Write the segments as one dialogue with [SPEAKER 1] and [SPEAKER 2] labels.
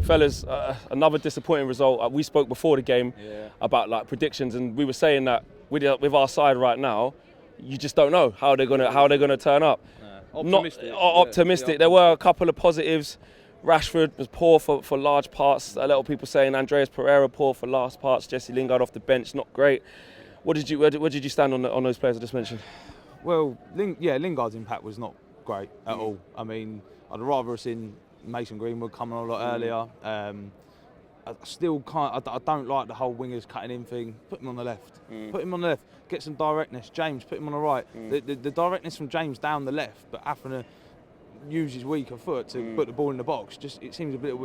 [SPEAKER 1] Fellas, another disappointing result. We spoke before the game about like predictions, and we were saying that with our side right now, you just don't know how they're gonna turn up. Optimistic. There were a couple of positives. Rashford was poor for large parts. A lot of people saying Andreas Pereira poor for large parts. Jesse Lingard off the bench, not great. Where did you stand on those players I just mentioned?
[SPEAKER 2] Well, Lingard's impact was not great at all. I mean, I'd rather have seen Mason Greenwood coming on a lot earlier. I still can't. I don't like the whole wingers cutting in thing. Put him on the left. Put him on the left. Get some directness. James, put him on the right. The directness from James down the left, but having to use his weaker foot to put the ball in the box. It seems a bit.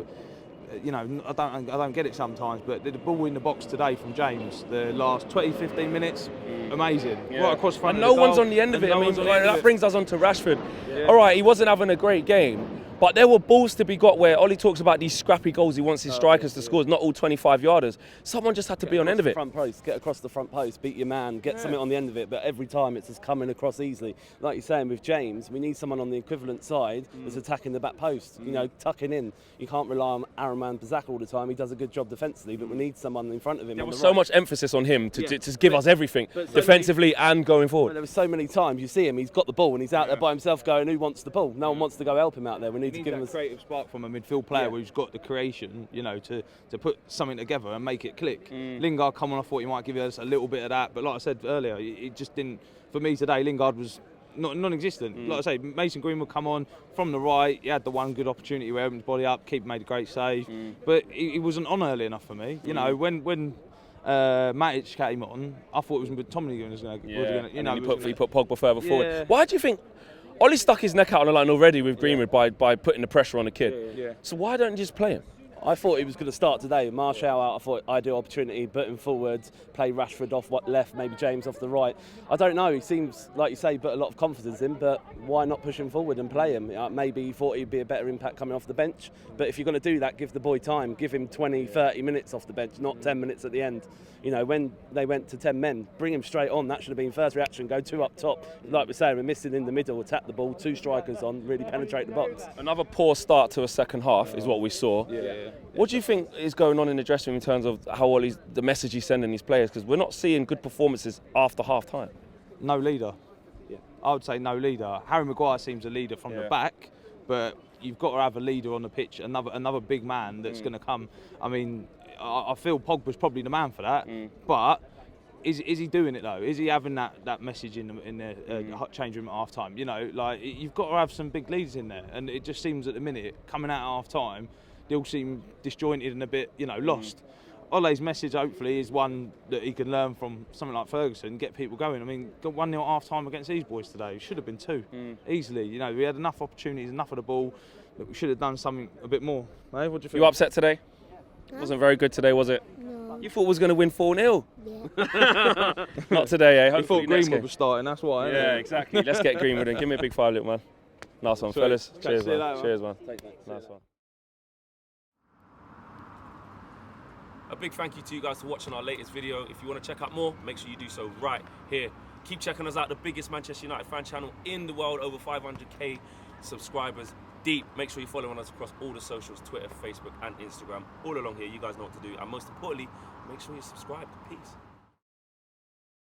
[SPEAKER 2] You know, I don't get it sometimes, but the ball in the box today from James, the last 20-15 minutes, amazing. Right across front.
[SPEAKER 1] And no one's on the end of it. I mean, that brings us on to Rashford. All right, he wasn't having a great game, but there were balls to be got where Ollie talks about these scrappy goals he wants his strikers to score, not all 25-yarders. Someone just had to be on the end of it.
[SPEAKER 3] Get across the front post, beat your man, get something on the end of it, but every time it's just coming across easily. Like you're saying with James, we need someone on the equivalent side that's attacking the back post, you know, tucking in. You can't rely on Aaron Wan-Bissaka all the time. He does a good job defensively, but we need someone in front of him.
[SPEAKER 1] There was so much emphasis on him to give us everything, defensively and going forward.
[SPEAKER 3] There were so many times you see him, he's got the ball and he's out there by himself going, who wants the ball? No one wants to go help him out there. We need to give him a
[SPEAKER 2] creative spark from a midfield player who's got the creation, you know, to put something together and make it click. Lingard coming on, I thought he might give us a little bit of that, but like I said earlier, it just didn't. For me today, Lingard was non-existent. Like I say, Mason Greenwood come on from the right. He had the one good opportunity where he opened his body up. Keeper made a great save, but he wasn't on early enough for me. You know, when Matic came on, I thought it was Tomlin was going to. You know,
[SPEAKER 1] he put Pogba further forward. Why do you think? Ollie stuck his neck out on the line already with Greenwood by putting the pressure on the kid. So why don't you just play him?
[SPEAKER 3] I thought he was going to start today. Martial out, I thought ideal opportunity, put him forward, play Rashford off left, maybe James off the right. I don't know, he seems, like you say, put a lot of confidence in, but why not push him forward and play him? Maybe he thought he'd be a better impact coming off the bench, but if you're going to do that, give the boy time, give him 20, 30 minutes off the bench, not 10 minutes at the end. You know, when they went to 10 men, bring him straight on, that should have been first reaction, go 2 up top. Like we're saying, we're missing in the middle, attack the ball, 2 strikers on, really penetrate the box.
[SPEAKER 1] Another poor start to a second half is what we saw. What do you think is going on in the dressing room in terms of how the message he's sending these players? Because we're not seeing good performances after half-time.
[SPEAKER 2] No leader. I would say no leader. Harry Maguire seems a leader from the back, but you've got to have a leader on the pitch, another big man that's going to come. I mean, I feel Pogba's probably the man for that, but is he doing it though? Is he having that message in the change room at half time? You know, like you've got to have some big leaders in there, and it just seems at the minute coming out at half time, they all seem disjointed and a bit, you know, lost. Ole's message hopefully is one that he can learn from something like Ferguson, get people going. I mean, got 1-0 at half time against these boys today. It should have been 2 easily. You know, we had enough opportunities, enough of the ball, but we should have done something a bit more. Hey, what do you think?
[SPEAKER 1] You upset today? Wasn't very good today, was it?
[SPEAKER 4] No.
[SPEAKER 1] You thought it was going to win 4-0?
[SPEAKER 4] Yeah.
[SPEAKER 1] Not today, eh?
[SPEAKER 2] I thought Greenwood was starting, that's why.
[SPEAKER 1] Yeah, exactly. Let's get Greenwood in. Give me a big 5, little man. Nice one, fellas. Cheers, man.
[SPEAKER 2] Later,
[SPEAKER 1] Cheers, man. Nice one. A big thank you to you guys for watching our latest video. If you want to check out more, make sure you do so right here. Keep checking us out, the biggest Manchester United fan channel in the world, over 500k subscribers deep. Make sure you're following us across all the socials, Twitter, Facebook and Instagram. All along here, you guys know what to do. And most importantly, make sure you're subscribed. Peace.